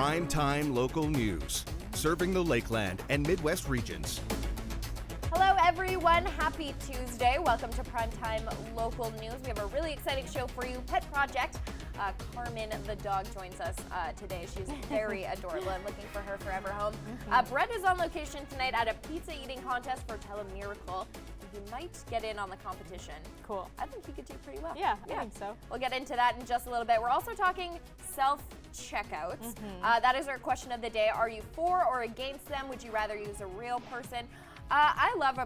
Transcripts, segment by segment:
Primetime local news, serving the Lakeland and Midwest regions. Hello everyone, happy Tuesday. Welcome to Primetime Local News. We have a really exciting show for you. Pet Project. Carmen the dog joins us today. She's very adorable. I'm looking for her forever home. Brett is on location tonight at a pizza eating contest for Tell a Miracle. He might get in on the competition. Cool. I think he could do pretty well. Yeah, I think so. We'll get into that in just a little bit. We're also talking self-checkouts. That is our question of the day. Are you for or against them? Would you rather use a real person? I love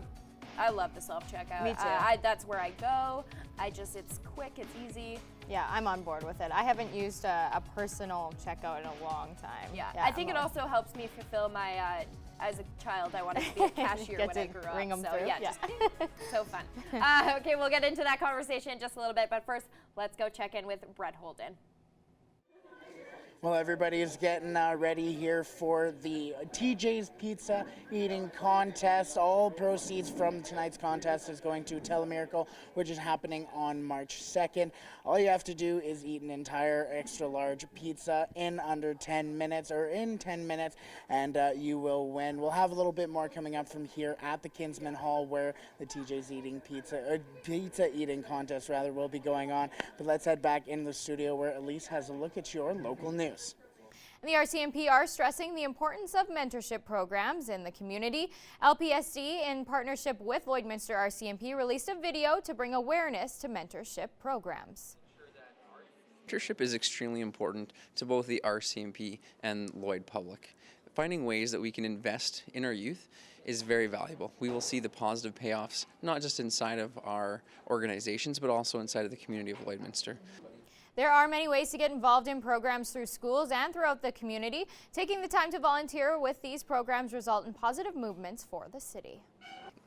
the self-checkout. Me too. That's where I go. It's quick, it's easy. Yeah, I'm on board with it. I haven't used a personal checkout in a long time. Yeah, I think it also helps me fulfill my, as a child, I wanted to be a cashier when I grew up. Ring them so through. yeah, just so fun. Okay, we'll get into that conversation in just a little bit, but first, let's go check in with Brett Holden. Well, everybody is getting ready here for the TJ's Pizza Eating Contest. All proceeds from tonight's contest is going to Tell a Miracle, which is happening on March 2nd. All you have to do is eat an entire extra large pizza in under 10 minutes, and you will win. We'll have a little bit more coming up from here at the Kinsman Hall, where the TJ's Pizza Eating Contest will be going on. But let's head back in the studio where Elise has a look at your local news. And the RCMP are stressing the importance of mentorship programs in the community. LPSD, in partnership with Lloydminster RCMP, released a video to bring awareness to mentorship programs. Mentorship is extremely important to both the RCMP and Lloyd public. Finding ways that we can invest in our youth is very valuable. We will see the positive payoffs, not just inside of our organizations, but also inside of the community of Lloydminster. There are many ways to get involved in programs through schools and throughout the community. Taking the time to volunteer with these programs result in positive movements for the city.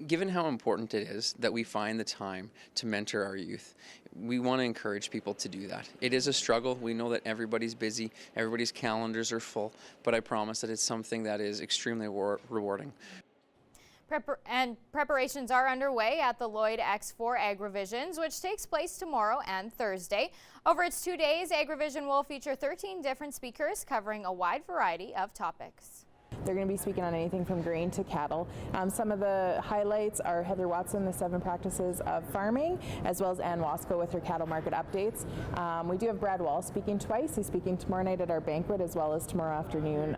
Given how important it is that we find the time to mentor our youth, we want to encourage people to do that. It is a struggle. We know that everybody's busy, everybody's calendars are full, but I promise that it's something that is extremely rewarding. Preparations are underway at the Lloyd X4 AgriVisions, which takes place tomorrow and Thursday. Over its 2 days, AgriVision will feature 13 different speakers covering a wide variety of topics. They're going to be speaking on anything from grain to cattle. Some of the highlights are Heather Watson, the 7 practices of farming, as well as Ann Wasco with her cattle market updates. We do have Brad Wall speaking twice. He's speaking tomorrow night at our banquet as well as tomorrow afternoon.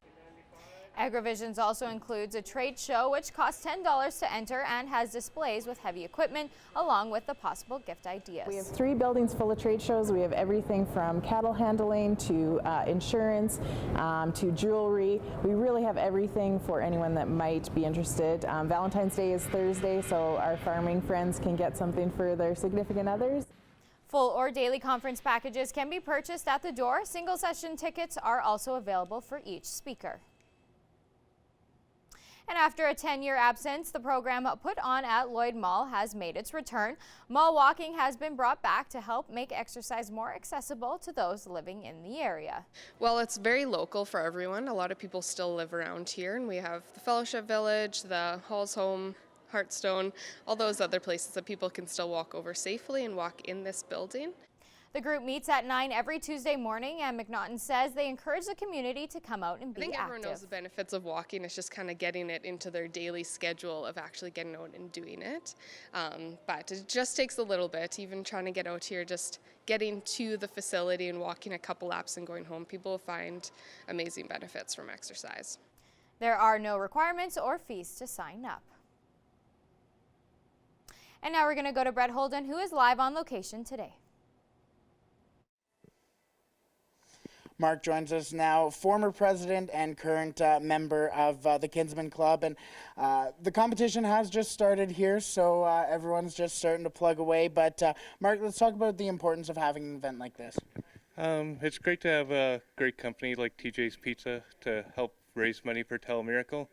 AgriVisions also includes a trade show which costs $10 to enter and has displays with heavy equipment along with the possible gift ideas. We have 3 buildings full of trade shows. We have everything from cattle handling to insurance to jewelry. We really have everything for anyone that might be interested. Valentine's Day is Thursday, so our farming friends can get something for their significant others. Full or daily conference packages can be purchased at the door. Single session tickets are also available for each speaker. And after a 10-year absence, the program put on at Lloyd Mall has made its return. Mall walking has been brought back to help make exercise more accessible to those living in the area. Well, it's very local for everyone. A lot of people still live around here, and we have the Fellowship Village, the Halls Home, Heartstone, all those other places that people can still walk over safely and walk in this building. The group meets at 9 every Tuesday morning, and McNaughton says they encourage the community to come out and be active. I think everyone knows the benefits of walking. It's just kind of getting it into their daily schedule of actually getting out and doing it. But it just takes a little bit, even trying to get out here, just getting to the facility and walking a couple laps and going home. People find amazing benefits from exercise. There are no requirements or fees to sign up. And now we're going to go to Brett Holden, who is live on location today. Mark joins us now, former president and current member of the Kinsman Club. And the competition has just started here, so everyone's just starting to plug away. But Mark, let's talk about the importance of having an event like this. It's great to have a great company like TJ's Pizza to help raise money for Tell a Miracle,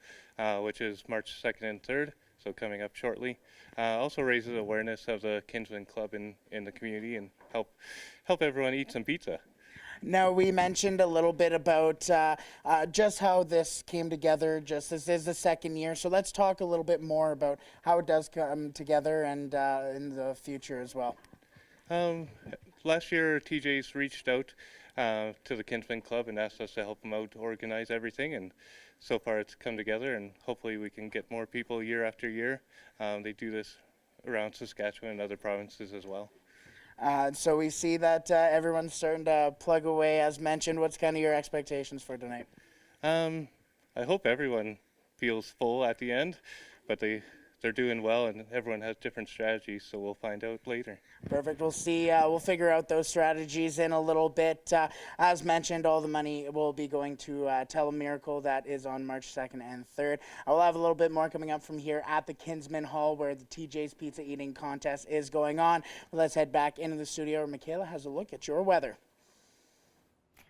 which is March 2nd and 3rd, so coming up shortly. Also raises awareness of the Kinsman Club in the community and help everyone eat some pizza. Now, we mentioned a little bit about just how this came together. Just this is the second year, so let's talk a little bit more about how it does come together and in the future as well. Last year, TJ's reached out to the Kinsman Club and asked us to help them out to organize everything. And so far it's come together, and hopefully we can get more people year after year. They do this around Saskatchewan and other provinces as well. So we see that everyone's starting to plug away, as mentioned. What's kind of your expectations for tonight? I hope everyone feels full at the end, but they're doing well, and everyone has different strategies, so we'll find out later. Perfect. We'll see. We'll figure out those strategies in a little bit. As mentioned, all the money will be going to Telemiracle. That is on March 2nd and 3rd. I will have a little bit more coming up from here at the Kinsman Hall, where the TJ's Pizza Eating Contest is going on. Let's head back into the studio where Michaela has a look at your weather.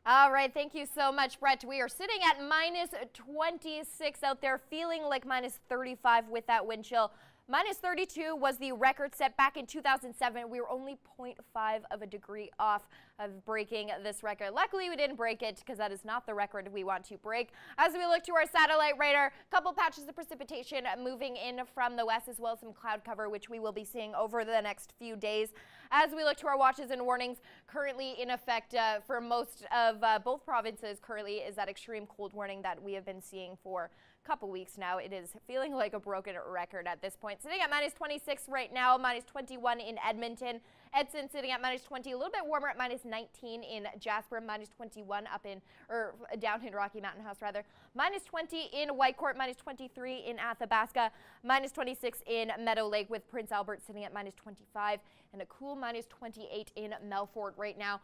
All right, thank you so much, Brett. We are sitting at minus 26 out there, feeling like minus 35 with that wind chill. Minus 32 was the record set back in 2007. We were only 0.5 of a degree off of breaking this record. Luckily, we didn't break it because that is not the record we want to break. As we look to our satellite radar, a couple patches of precipitation moving in from the west, as well as some cloud cover, which we will be seeing over the next few days. As we look to our watches and warnings currently in effect for most of both provinces, currently is that extreme cold warning that we have been seeing for couple weeks now. It is feeling like a broken record at this point. Sitting at minus 26 right now, minus 21 in Edmonton. Edson sitting at minus 20, a little bit warmer at minus 19 in Jasper, minus 21 up in, or down in Rocky Mountain House rather, minus 20 in Whitecourt, minus 23 in Athabasca, minus 26 in Meadow Lake, with Prince Albert sitting at minus 25 and a cool minus 28 in Melfort right now.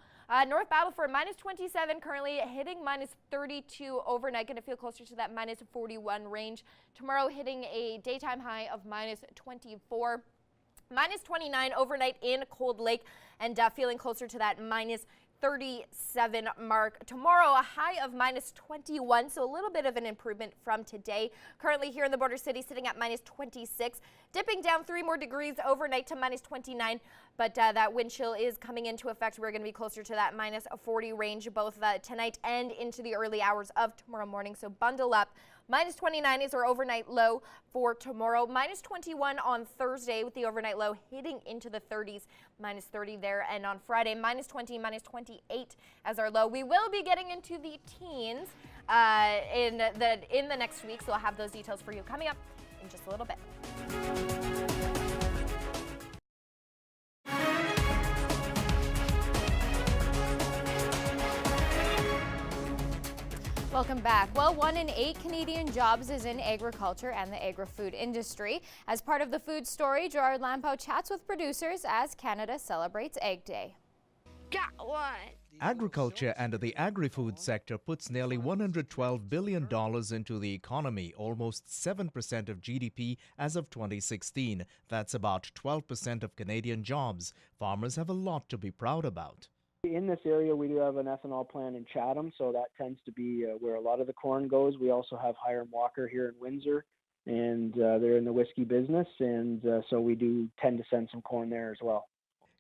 North Battleford minus 27 currently, hitting minus 32 overnight, going to feel closer to that minus 41 range. Tomorrow hitting a daytime high of minus 24. Minus 29 overnight in Cold Lake, and feeling closer to that minus 37 mark. Tomorrow, a high of minus 21, so a little bit of an improvement from today. Currently here in the border city, sitting at minus 26, dipping down 3 more degrees overnight to minus 29, but that wind chill is coming into effect. We're going to be closer to that minus 40 range both tonight and into the early hours of tomorrow morning, so bundle up. Minus 29 is our overnight low for tomorrow. Minus 21 on Thursday, with the overnight low hitting into the 30s. Minus 30 there. And on Friday, minus 20, minus 28 as our low. We will be getting into the teens in the next week, so I'll have those details for you coming up in just a little bit. Welcome back. Well, 1 in 8 Canadian jobs is in agriculture and the agri-food industry. As part of the food story, Gerard Lampeau chats with producers as Canada celebrates Egg Day. Got one. Agriculture and the agri-food sector puts nearly $112 billion into the economy, almost 7% of GDP as of 2016. That's about 12% of Canadian jobs. Farmers have a lot to be proud about. In this area, we do have an ethanol plant in Chatham, so that tends to be where a lot of the corn goes. We also have Hiram Walker here in Windsor, and they're in the whiskey business, and so we do tend to send some corn there as well.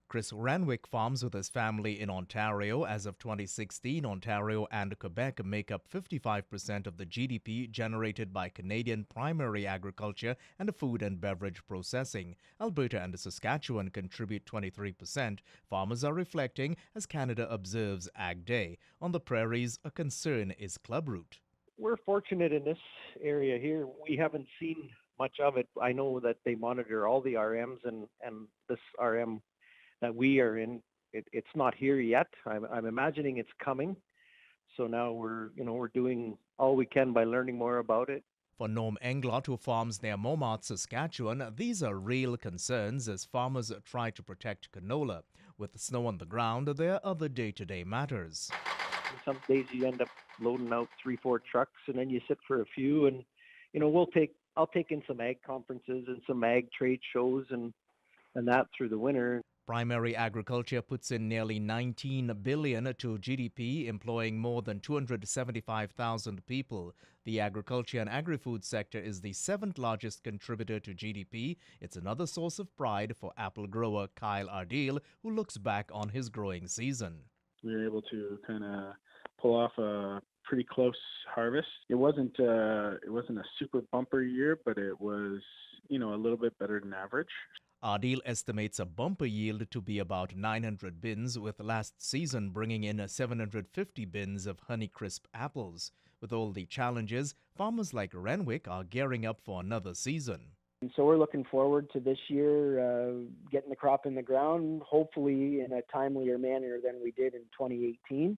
Chris Renwick farms with his family in Ontario. As of 2016, Ontario and Quebec make up 55% of the GDP generated by Canadian primary agriculture and food and beverage processing. Alberta and Saskatchewan contribute 23%. Farmers are reflecting as Canada observes Ag Day. On the prairies, a concern is clubroot. We're fortunate in this area here. We haven't seen much of it. I know that they monitor all the RMs, and this RM that we are in, it's not here yet. I'm imagining it's coming. So now we're doing all we can by learning more about it. For Norm Englot, who farms near Montmartre, Saskatchewan, these are real concerns as farmers try to protect canola. With the snow on the ground, there are other day-to-day matters. Some days you end up loading out 3-4 trucks, and then you sit for a few, and I'll take in some ag conferences and some ag trade shows and that through the winter. Primary agriculture puts in nearly $19 billion to GDP, employing more than 275,000 people. The agriculture and agri-food sector is the 7th largest contributor to GDP. It's another source of pride for apple grower Kyle Ardeel, who looks back on his growing season. We were able to kind of pull off a pretty close harvest. It wasn't a super bumper year, but it was, a little bit better than average. Ardeel estimates a bumper yield to be about 900 bins, with last season bringing in 750 bins of Honeycrisp apples. With all the challenges, farmers like Renwick are gearing up for another season. And so we're looking forward to this year getting the crop in the ground, hopefully in a timelier manner than we did in 2018.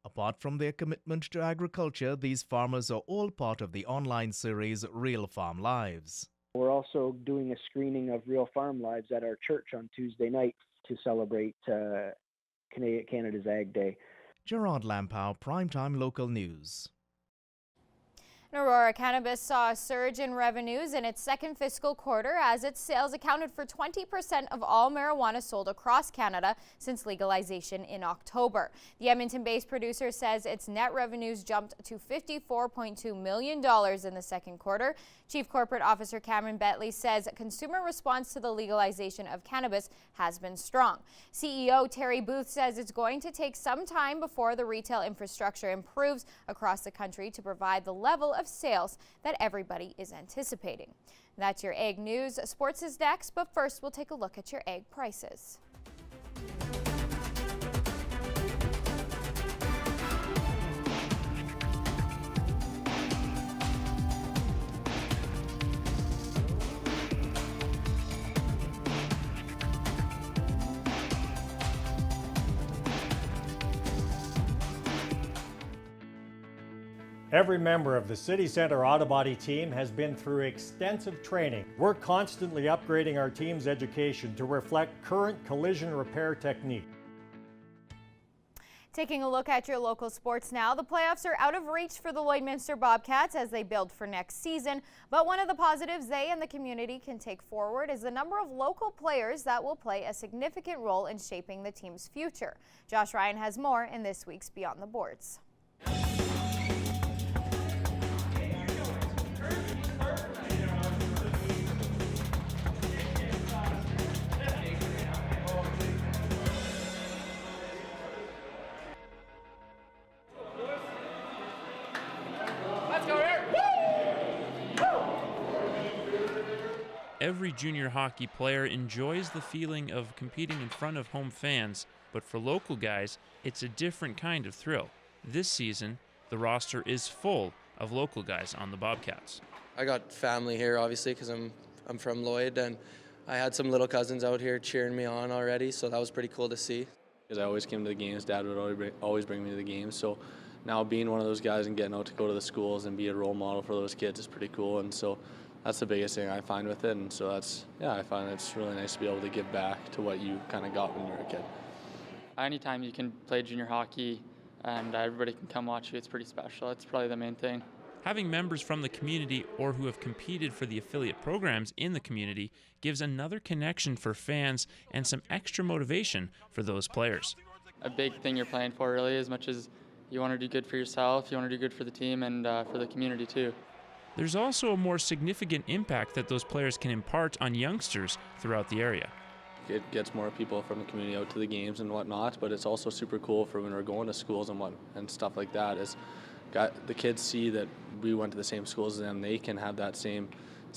Apart from their commitment to agriculture, these farmers are all part of the online series Real Farm Lives. We're also doing a screening of Real Farm Lives at our church on Tuesday night to celebrate Canada's Ag Day. Gerard Lampow, Primetime Local News. Aurora Cannabis saw a surge in revenues in its second fiscal quarter as its sales accounted for 20% of all marijuana sold across Canada since legalization in October. The Edmonton-based producer says its net revenues jumped to $54.2 million in the second quarter. Chief Corporate Officer Cameron Bentley says consumer response to the legalization of cannabis has been strong. CEO Terry Booth says it's going to take some time before the retail infrastructure improves across the country to provide the level of sales that everybody is anticipating. That's your Ag News. Sports is next, but first we'll take a look at your egg prices. Every member of the City Centre Auto Body team has been through extensive training. We're constantly upgrading our team's education to reflect current collision repair technique. Taking a look at your local sports now, the playoffs are out of reach for the Lloydminster Bobcats as they build for next season. But one of the positives they and the community can take forward is the number of local players that will play a significant role in shaping the team's future. Josh Ryan has more in this week's Beyond the Boards. Every junior hockey player enjoys the feeling of competing in front of home fans, but for local guys, it's a different kind of thrill. This season, the roster is full of local guys on the Bobcats. I got family here, obviously, because I'm from Lloyd, and I had some little cousins out here cheering me on already, so that was pretty cool to see. Because I always came to the games, Dad would always bring me to the games, so now being one of those guys and getting out to go to the schools and be a role model for those kids is pretty cool, and so that's the biggest thing I find with it, and so I find it's really nice to be able to give back to what you kind of got when you were a kid. Anytime you can play junior hockey and everybody can come watch you, it's pretty special. It's probably the main thing. Having members from the community or who have competed for the affiliate programs in the community gives another connection for fans and some extra motivation for those players. A big thing you're playing for really, as much as you want to do good for yourself, you want to do good for the team and for the community too. There's also a more significant impact that those players can impart on youngsters throughout the area. It gets more people from the community out to the games and whatnot, but it's also super cool for when we're going to schools and stuff like that. The kids see that we went to the same schools as them. They can have that same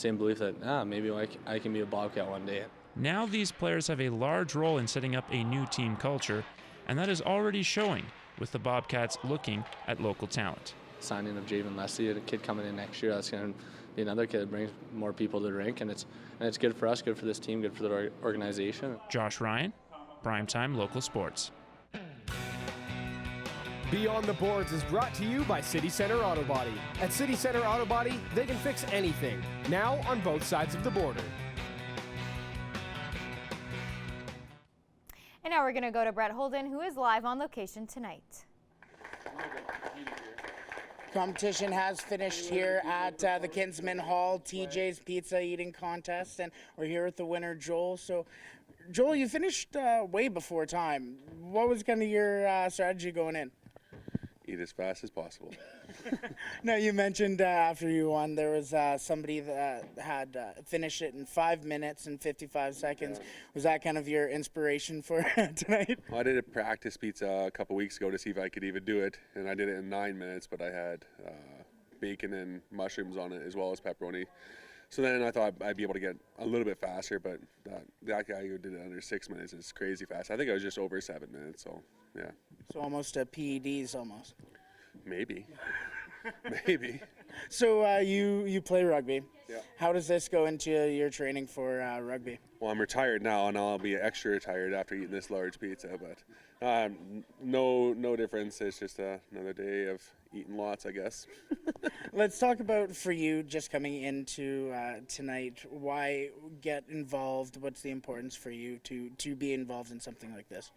belief that maybe I can be a Bobcat one day. Now these players have a large role in setting up a new team culture, and that is already showing with the Bobcats looking at local talent. Signing of Javen Leslie, a kid coming in next year, that's going to be another kid that brings more people to the rink, and it's good for us, good for this team, good for the organization. Josh Ryan, Primetime Local Sports. Beyond the Boards is brought to you by City Centre Auto Body. At City Centre Auto Body, they can fix anything, now on both sides of the border. And now we're going to go to Brett Holden, who is live on location tonight. Competition has finished here at the Kinsman Hall TJ's Pizza Eating Contest, and we're here with the winner, Joel. So, Joel, you finished way before time. What was kind of your strategy going in? eat as fast as possible. Now, you mentioned after you won, there was somebody that had finished it in 5 minutes and 55 seconds. Yeah. Was that kind of your inspiration for tonight? Well, I did a practice pizza a couple weeks ago to see if I could even do it, and I did it in 9 minutes, but I had bacon and mushrooms on it as well as pepperoni. So then I thought I'd be able to get a little bit faster, but that guy who did it under 6 minutes is crazy fast. I think I was just over 7 minutes, so yeah. So almost a PEDs almost. Maybe. Maybe. So you play rugby. Yeah. How does this go into your training for rugby? Well, I'm retired now, and I'll be extra retired after eating this large pizza, but no difference. It's just another day of eating lots, I guess. Let's talk about, for you, just coming into tonight, why get involved? What's the importance for you to be involved in something like this?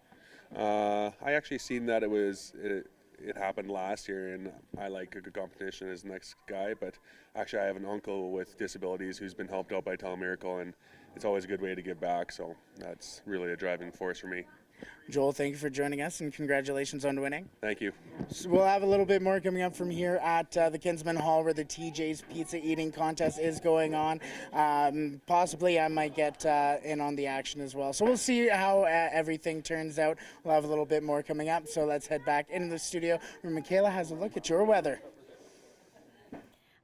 I actually seen that it happened last year, and I like a good competition as the next guy, but actually I have an uncle with disabilities who's been helped out by Telemiracle, and it's always a good way to give back, so that's really a driving force for me. Joel, thank you for joining us, and congratulations on winning. Thank you. So we'll have a little bit more coming up from here at the Kinsman Hall, where the TJ's Pizza Eating Contest is going on. Possibly I might get in on the action as well. So we'll see how everything turns out. We'll have a little bit more coming up, so let's head back into the studio where Michaela has a look at your weather.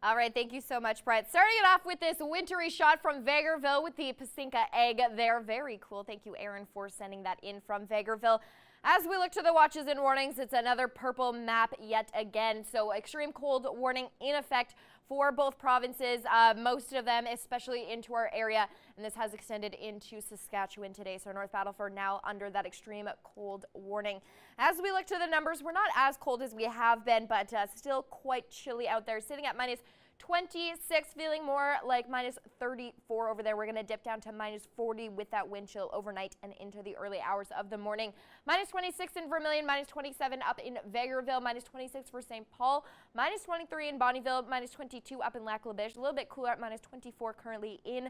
All right, thank you so much, Brett. Starting it off with this wintry shot from Vegreville with the Pacinka egg there. Very cool. Thank you, Aaron, for sending that in from Vegreville. As we look to the watches and warnings, it's another purple map yet again. So extreme cold warning in effect for both provinces, most of them, especially into our area. And this has extended into Saskatchewan today. So North Battleford now under that extreme cold warning. As we look to the numbers, we're not as cold as we have been, but still quite chilly out there, sitting at minus 26, feeling more like minus 34 over there. We're going to dip down to minus 40 with that wind chill overnight and into the early hours of the morning. Minus 26 in Vermilion, minus 27 up in Vegreville, minus 26 for St. Paul, minus 23 in Bonnyville, minus 22 up in Lac La Biche, a little bit cooler at minus 24 currently in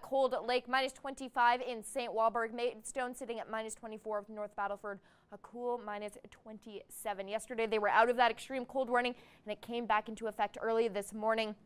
Cold Lake, minus 25 in St. Walburg, Maidstone sitting at minus 24 of North Battleford, a cool minus 27. Yesterday they were out of that extreme cold warning and it came back into effect early this morning.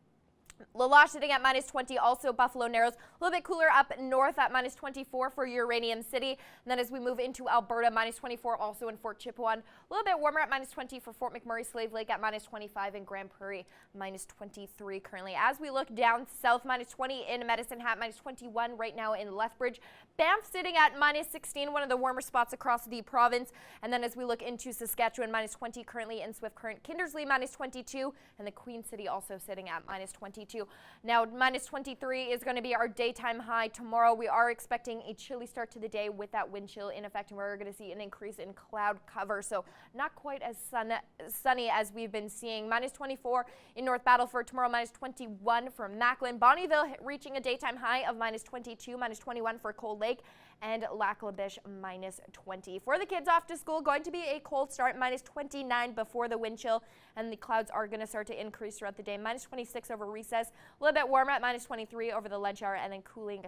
La Loche sitting at minus 20, also Buffalo Narrows, a little bit cooler up north at minus 24 for Uranium City. And then as we move into Alberta, minus 24 also in Fort Chipewyan, a little bit warmer at minus 20 for Fort McMurray, Slave Lake at minus 25, and Grand Prairie minus 23 currently. As we look down south, minus 20 in Medicine Hat, minus 21 right now in Lethbridge. Banff sitting at minus 16, one of the warmer spots across the province. And then as we look into Saskatchewan, minus 20 currently in Swift Current, Kindersley minus 22, and the Queen City also sitting at minus 22. Now, minus 23 is going to be our daytime high tomorrow. We are expecting a chilly start to the day with that wind chill in effect, and we're going to see an increase in cloud cover, so not quite as sunny as we've been seeing. Minus 24 in North Battleford tomorrow, minus 21 for Macklin. Bonnyville reaching a daytime high of minus 22, minus 21 for Cold Lake, and Lac La Biche minus 20. For the kids off to school, going to be a cold start, minus 29 before the wind chill, and the clouds are going to start to increase throughout the day. Minus 26 over recess, a little bit warmer at minus 23 over the lunch hour, and then cooling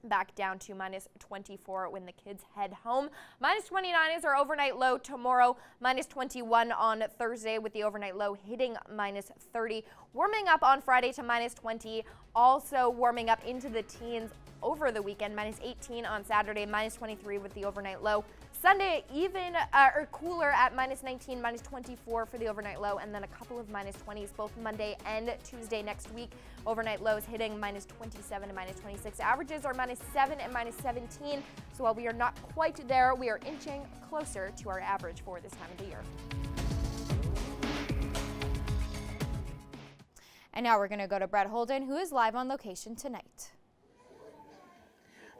back down to minus 24 when the kids head home. Minus 29 is our overnight low tomorrow, minus 21 on Thursday with the overnight low hitting minus 30. Warming up on Friday to minus 20, also warming up into the teens over the weekend, minus 18 on Saturday, minus 23 with the overnight low. Sunday, even or cooler at minus 19, minus 24 for the overnight low, and then a couple of minus 20s both Monday and Tuesday next week. Overnight lows hitting minus 27 and minus 26. Averages are minus 7 and minus 17. So while we are not quite there, we are inching closer to our average for this time of the year. And now we're going to go to Brett Holden, who is live on location tonight.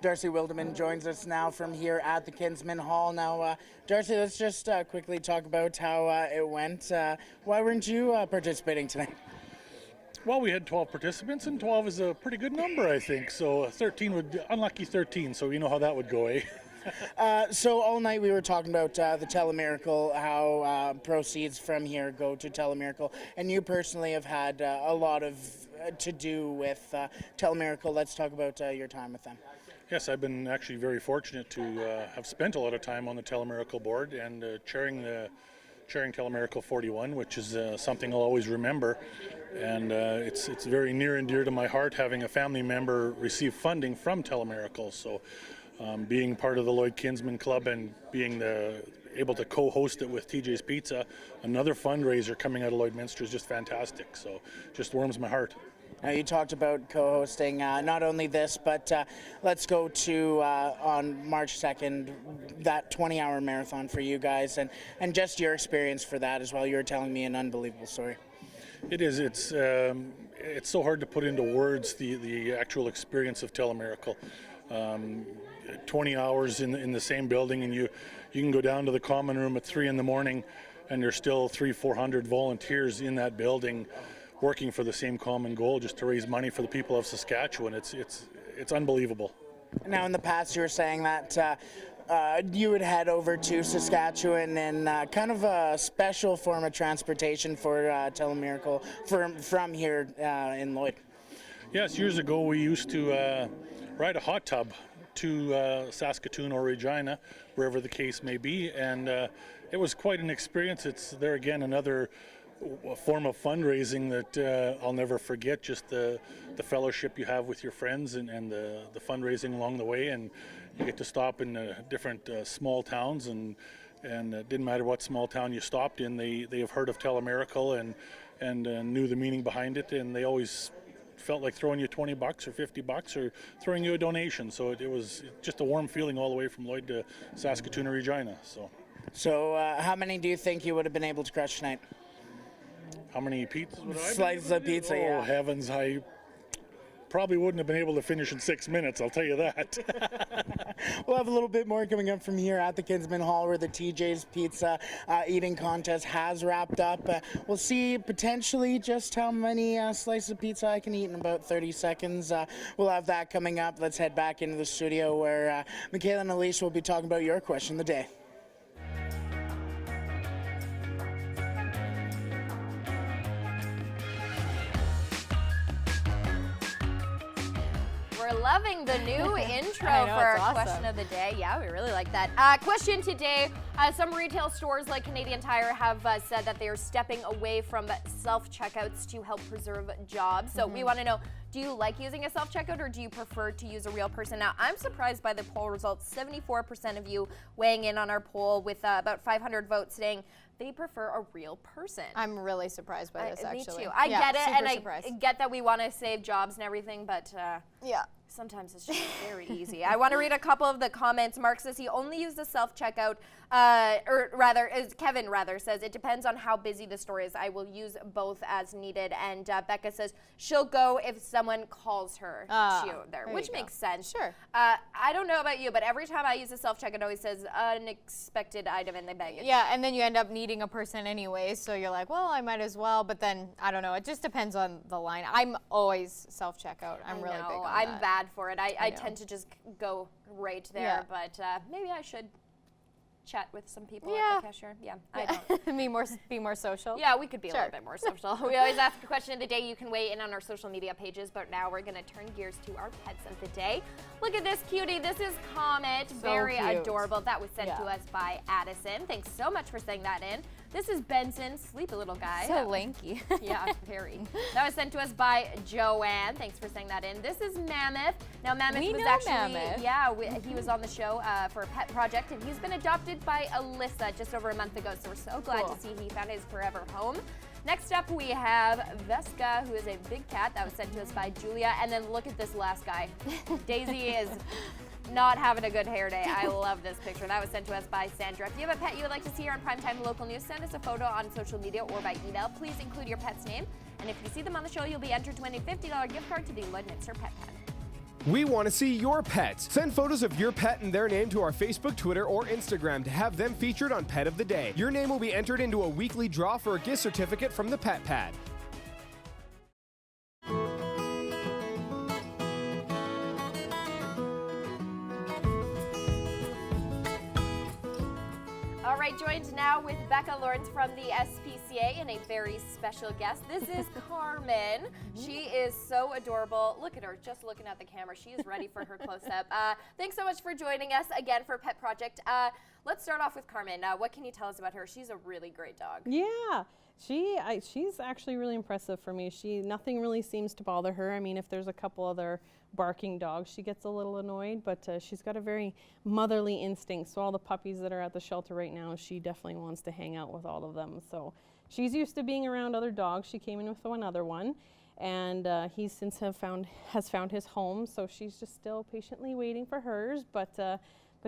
Darcy Wilderman joins us now from here at the Kinsman Hall. Now, Darcy, let's just quickly talk about how it went. Why weren't you participating tonight? Well, we had 12 participants, and 12 is a pretty good number, I think. So 13 would, unlucky 13, so you know how that would go, eh? So all night we were talking about the Telemiracle, how proceeds from here go to Telemiracle, and you personally have had a lot of to do with Telemiracle. Let's talk about your time with them. Yes, I've been actually very fortunate to have spent a lot of time on the Telemiracle board and chairing the sharing Telemiracle 41, which is something I'll always remember. And it's very near and dear to my heart having a family member receive funding from Telemiracle. So being part of the Lloyd Kinsman Club and being able to co-host it with TJ's Pizza, another fundraiser coming out of Lloydminster, is just fantastic. So just warms my heart. Now, you talked about co-hosting not only this, but let's go to on March 2nd, that 20-hour marathon for you guys, and just your experience for that as well. You were telling me an unbelievable story. It is. It's so hard to put into words the actual experience of Telemiracle. 20 hours in the same building, and you can go down to the common room at 3 in the morning, and there's still 300-400 volunteers in that building, working for the same common goal, just to raise money for the people of Saskatchewan. It's unbelievable. Now, in the past, you were saying that you would head over to Saskatchewan in kind of a special form of transportation for Telemiracle from here in Lloyd. Yes, years ago we used to ride a hot tub to Saskatoon or Regina, wherever the case may be, and it was quite an experience. It's there again another form of fundraising that I'll never forget, just the fellowship you have with your friends and the fundraising along the way, and you get to stop in different small towns, and it didn't matter what small town you stopped in, they have heard of Telemiracle and knew the meaning behind it, and they always felt like throwing you $20 or $50 or throwing you a donation. So it was just a warm feeling all the way from Lloyd to Saskatoon or Regina. So how many do you think you would have been able to crush tonight? How many pizzas would I have? Slices of pizza, yeah. Oh, heavens, I probably wouldn't have been able to finish in 6 minutes, I'll tell you that. We'll have a little bit more coming up from here at the Kinsman Hall, where the TJ's Pizza eating contest has wrapped up. We'll see potentially just how many slices of pizza I can eat in about 30 seconds. We'll have that coming up. Let's head back into the studio where Michaela and Elise will be talking about your question of the day. We're loving the new intro I know, for our it's awesome. question of the day. Yeah, we really like that. Question today, some retail stores like Canadian Tire have said that they are stepping away from self-checkouts to help preserve jobs. So we want to know, do you like using a self-checkout or do you prefer to use a real person? Now, I'm surprised by the poll results. 74% of you weighing in on our poll with about 500 votes saying they prefer a real person. I'm really surprised by this, actually. Me too. I get it, and surprised. I get that we want to save jobs and everything, but yeah, sometimes it's just very easy. I want to read a couple of the comments. Mark says he only used the self-checkout, Kevin says, it depends on how busy the store is. I will use both as needed. And Becca says she'll go if someone calls her there, which makes sense. Sure. I don't know about you, but every time I use a self-checkout, it always says unexpected item in the baggage. Yeah, and then you end up needing a person anyways, so you're like, well, I might as well, but then, I don't know, it just depends on the line. I'm always self-checkout. I'm really big on that. I'm bad for it. I tend to just go right there, but maybe I should chat with some people at the cashier. Yeah, I don't. Be more social? Yeah, we could be a little bit more social. We always ask a question of the day. You can weigh in on our social media pages, but now we're going to turn gears to our pets of the day. Look at this cutie. This is Comet. So very cute. adorable. That was sent to us by Addison. Thanks so much for sending that in. This is Benson, sleepy little guy. So lanky. Yeah, very. That was sent to us by Joanne. Thanks for sending that in. This is Mammoth. Now, Mammoth was actually, he was on the show for a pet project, and he's been adopted by Alyssa just over a month ago. So we're so glad to see he found his forever home. Next up, we have Vesca, who is a big cat. That was sent to us by Julia. And then look at this last guy. Daisy is not having a good hair day. I love this picture. That was sent to us by Sandra. If you have a pet you would like to see here on Primetime Local News, send us a photo on social media or by email. Please include your pet's name. And if you see them on the show, you'll be entered to win a $50 gift card to the Lloydminster Pet Pen. We want to see your pets. Send photos of your pet and their name to our Facebook, Twitter, or Instagram to have them featured on Pet of the Day. Your name will be entered into a weekly draw for a gift certificate from the Pet Pad. All right, joined now with Becca Lawrence from the SPCA SPCA and a very special guest. This is Carmen. She is so adorable. Look at her, just looking at the camera. She is ready for her close-up. Thanks so much for joining us again for Pet Project. Let's start off with Carmen. What can you tell us about her? She's a really great dog. Yeah, she's actually really impressive for me. Nothing really seems to bother her. I mean, if there's a couple other barking dogs, she gets a little annoyed, but she's got a very motherly instinct. So all the puppies that are at the shelter right now, she definitely wants to hang out with all of them. So she's used to being around other dogs. She came in with another one, and he since has found his home. So she's just still patiently waiting for hers. But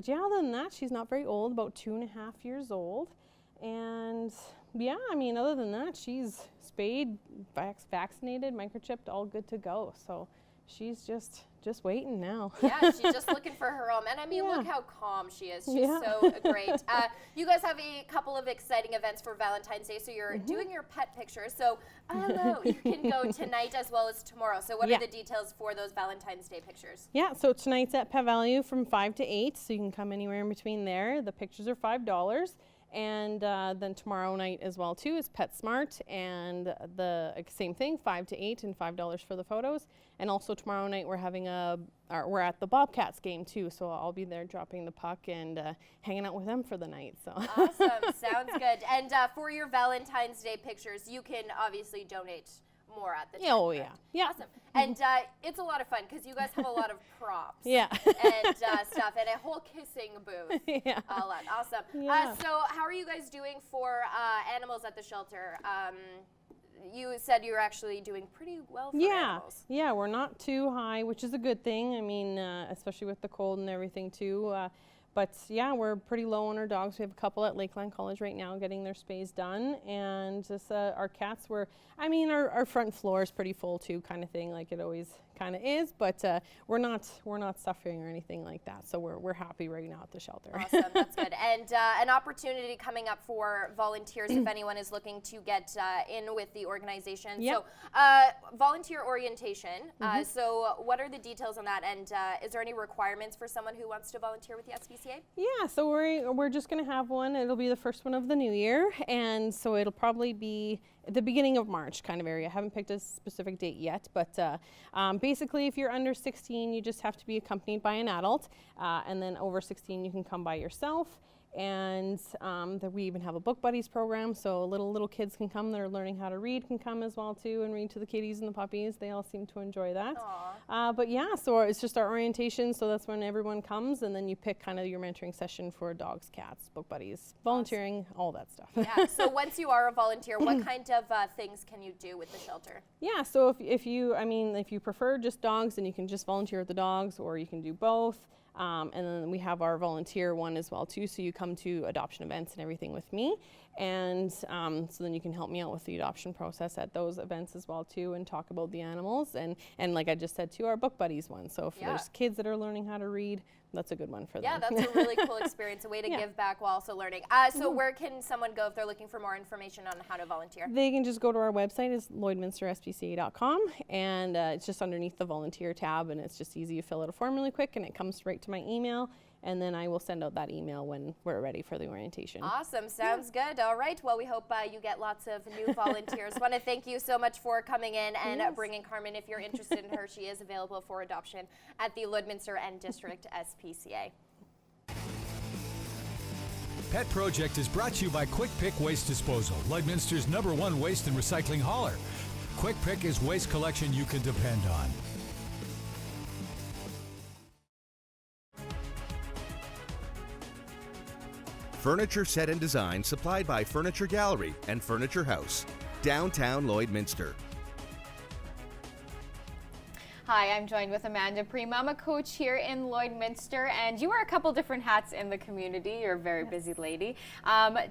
yeah, other than that, she's not very old, about 2.5 years old. And yeah, I mean, other than that, she's spayed, vaccinated, microchipped, all good to go. So she's just waiting now. Yeah, she's just looking for her home. And I mean, look how calm she is. She's so great. You guys have a couple of exciting events for Valentine's Day. So you're doing your pet pictures. So hello, you can go tonight as well as tomorrow. So what are the details for those Valentine's Day pictures? Yeah, so tonight's at Pet Value from 5 to 8. So you can come anywhere in between there. The pictures are $5. And then tomorrow night as well too is PetSmart, and the same thing, 5 to 8 and $5 for the photos. And also tomorrow night we're having we're at the Bobcats game too, so I'll be there dropping the puck and hanging out with them for the night. So awesome, sounds good. And for your Valentine's Day pictures, you can obviously donate more at the time. Oh yeah, yeah. Awesome. And it's a lot of fun because you guys have a lot of props. Yeah. And stuff, and a whole kissing booth. Yeah. A lot. Awesome. Yeah. So how are you guys doing for animals at the shelter? You said you were actually doing pretty well for animals. Yeah, we're not too high, which is a good thing. I mean, especially with the cold and everything too. But yeah, we're pretty low on our dogs. We have a couple at Lakeland College right now getting their spays done. And just our cats our front floor is pretty full too, kind of thing, like it always kind of is. But we're not suffering or anything like that. So we're happy right now at the shelter. Awesome, that's good. And an opportunity coming up for volunteers if anyone is looking to get in with the organization. Yep. So volunteer orientation. So what are the details on that? And is there any requirements for someone who wants to volunteer with the SPCA? Yeah, so we're just going to have one. It'll be the first one of the new year, and so it'll probably be at the beginning of March kind of area. I haven't picked a specific date yet, but basically if you're under 16, you just have to be accompanied by an adult, and then over 16 you can come by yourself. And we even have a book buddies program, so little kids can come that are learning how to read can come as well too and read to the kitties and the puppies. They all seem to enjoy that. But yeah, so it's just our orientation, so that's when everyone comes, and then you pick kind of your mentoring session for dogs, cats, book buddies, volunteering, all that stuff. Yeah, so once you are a volunteer, what kind of things can you do with the shelter? Yeah, so if you prefer just dogs, then you can just volunteer with the dogs, or you can do both. And then we have our volunteer one as well too, so you come to adoption events and everything with me, and so then you can help me out with the adoption process at those events as well too, and talk about the animals, and like I just said too, our book buddies one. So if there's kids that are learning how to read, that's a good one for them. Yeah, that's a really cool experience, a way to give back while also learning. So where can someone go if they're looking for more information on how to volunteer? They can just go to our website, it's lloydminsterspca.com, and it's just underneath the volunteer tab, and it's just easy. You fill out a form really quick, and it comes right to my email, and then I will send out that email when we're ready for the orientation. Awesome, sounds good. All right, well, we hope you get lots of new volunteers. Want to thank you so much for coming in and bringing Carmen. If you're interested in her, she is available for adoption at the Lloydminster and District SPCA. Pet Project is brought to you by Quick Pick Waste Disposal, Lloydminster's #1 waste and recycling hauler. Quick Pick is waste collection you can depend on. Furniture set and design supplied by Furniture Gallery and Furniture House, downtown Lloydminster. Hi, I'm joined with Amanda Prima. I'm a coach here in Lloydminster, and you wear a couple different hats in the community. You're a very busy lady.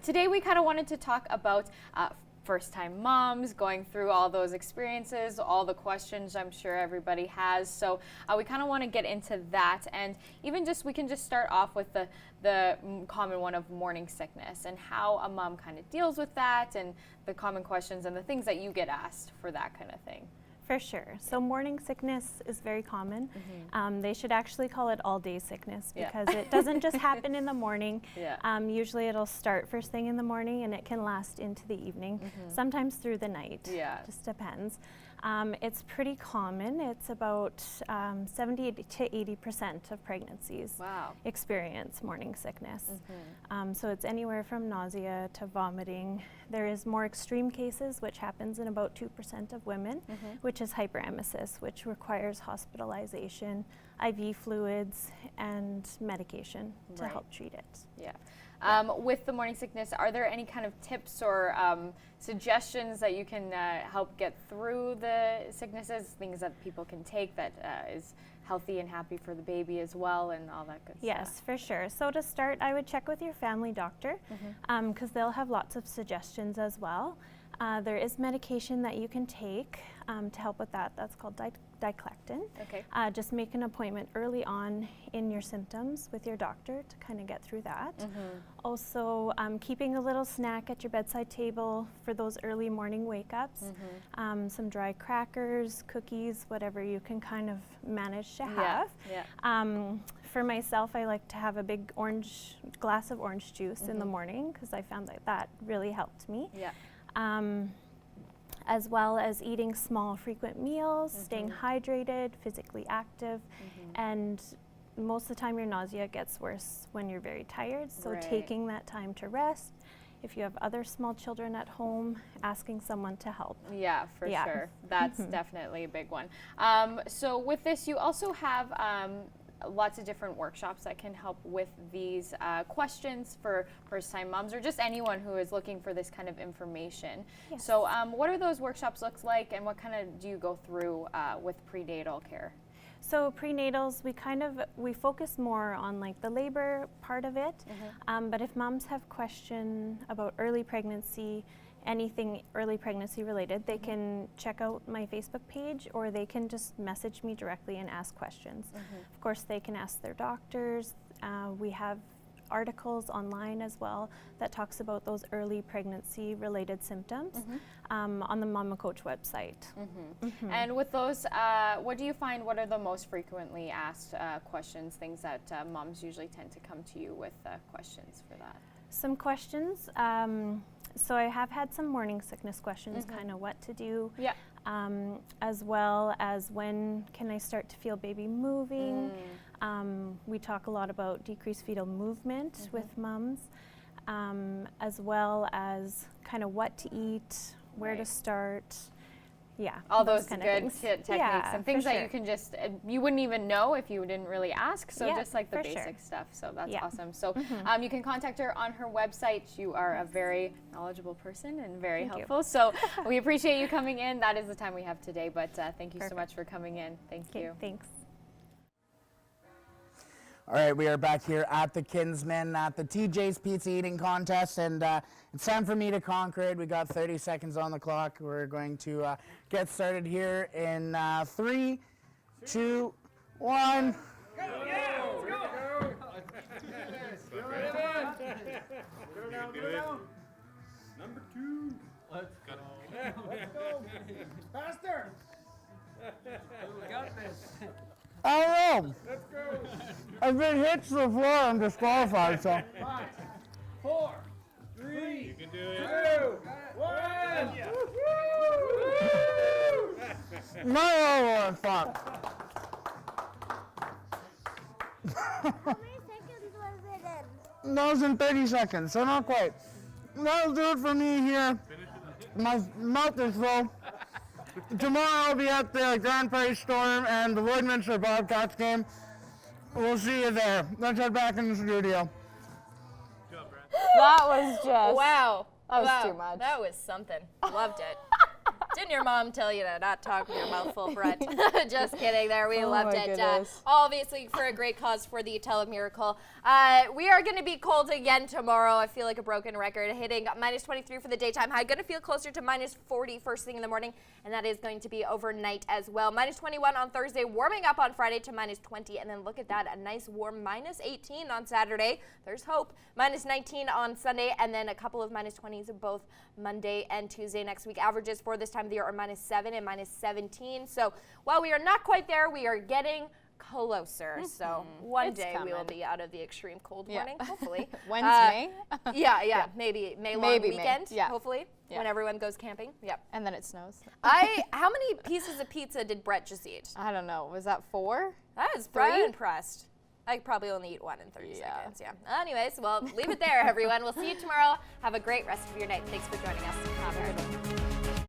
Today we kind of wanted to talk about first-time moms, going through all those experiences, all the questions I'm sure everybody has. So we kind of want to get into that, and even we can just start off with the common one of morning sickness and how a mom kind of deals with that, and the common questions and the things that you get asked for that kind of thing. For sure. So morning sickness is very common. They should actually call it all-day sickness because it doesn't just happen in the morning. Usually it'll start first thing in the morning and it can last into the evening, sometimes through the night. Just depends. It's pretty common. It's about 70 to 80% of pregnancies experience morning sickness. So it's anywhere from nausea to vomiting. There is more extreme cases, which happens in about 2% of women, which is hyperemesis, which requires hospitalization, IV fluids, and medication to help treat it. With the morning sickness, are there any kind of tips or suggestions that you can help get through the sicknesses, things that people can take that is healthy and happy for the baby as well, and all that good stuff? Yes, for sure. So to start, I would check with your family doctor because they'll have lots of suggestions as well. There is medication that you can take to help with that. That's called diclectin. Just make an appointment early on in your symptoms with your doctor to kind of get through that. Also, keeping a little snack at your bedside table for those early morning wake-ups. Some dry crackers, cookies, whatever you can kind of manage to have. For myself, I like to have a big glass of orange juice in the morning because I found that really helped me. As well as eating small, frequent meals, staying hydrated, physically active, and most of the time your nausea gets worse when you're very tired, so taking that time to rest. If you have other small children at home, asking someone to help. For sure. That's definitely a big one. So with this, you also have lots of different workshops that can help with these questions for first-time moms or just anyone who is looking for this kind of information. So what are those workshops look like, and what kind of do you go through with prenatal care? So prenatals, we focus more on like the labor part of it, but if moms have question about early pregnancy, anything early pregnancy related, they can check out my Facebook page or they can just message me directly and ask questions. Of course, they can ask their doctors. We have articles online as well that talks about those early pregnancy related symptoms on the Mama Coach website. And with those, what do you find, what are the most frequently asked questions, things that moms usually tend to come to you with questions for that? Some questions. So I have had some morning sickness questions, kind of what to do, as well as when can I start to feel baby moving. We talk a lot about decreased fetal movement with mums, as well as kind of what to eat, where to start. All those kind good of things. techniques and things that you can just, you wouldn't even know if you didn't really ask. So just like the basic stuff. So that's awesome. So you can contact her on her website. You are a very knowledgeable person and very helpful. So we appreciate you coming in. That is the time we have today, but thank you so much for coming in. Thank you. Thanks. All right, we are back here at the Kinsman at the TJ's Pizza Eating Contest, and it's time for me to conquer it. We got 30 seconds on the clock. We're going to get started here in 3, 2, 1. Go! Yeah! Let's go! Go down! Number 2. Let's go. Let's go! Faster! We got this. I don't know. Let's go. I've been hit before. I'm disqualified. So. 5, 4, 3, You can do it. 2, 1. No, fuck. How many seconds was it in? That was in 30 seconds, so not quite. That'll do it for me here. My mouth is full. Tomorrow I'll be at the Grand Prairie Storm and the Lloydminster Bobcats game. We'll see you there. Let's head back in the studio. That was just... Wow. That was too much. That was something. Loved it. Didn't your mom tell you to not talk with your mouth full, Brett? Just kidding there. We loved it. Obviously for a great cause for the telemiracle. We are going to be cold again tomorrow. I feel like a broken record. Hitting minus 23 for the daytime high. Going to feel closer to minus 40 first thing in the morning. And that is going to be overnight as well. Minus 21 on Thursday. Warming up on Friday to minus 20. And then look at that. A nice warm minus 18 on Saturday. There's hope. Minus 19 on Sunday. And then a couple of minus 20s both Monday and Tuesday next week. Averages for this time time of the year are -7 and -17. So while we are not quite there, we are getting closer. So one It's day we will coming. be out of the extreme cold Yeah. warning, hopefully. When's May? Yeah, maybe May long Maybe May. weekend, Yeah. hopefully, Yeah. when everyone goes camping. Yep. And then it snows. How many pieces of pizza did Brett just eat? I don't know. Was that 4? That is 3? I'm impressed. I could probably only eat one in 30 seconds, yeah. Anyways, well, leave it there, everyone. We'll see you tomorrow. Have a great rest of your night. Thanks for joining us. Have a good one.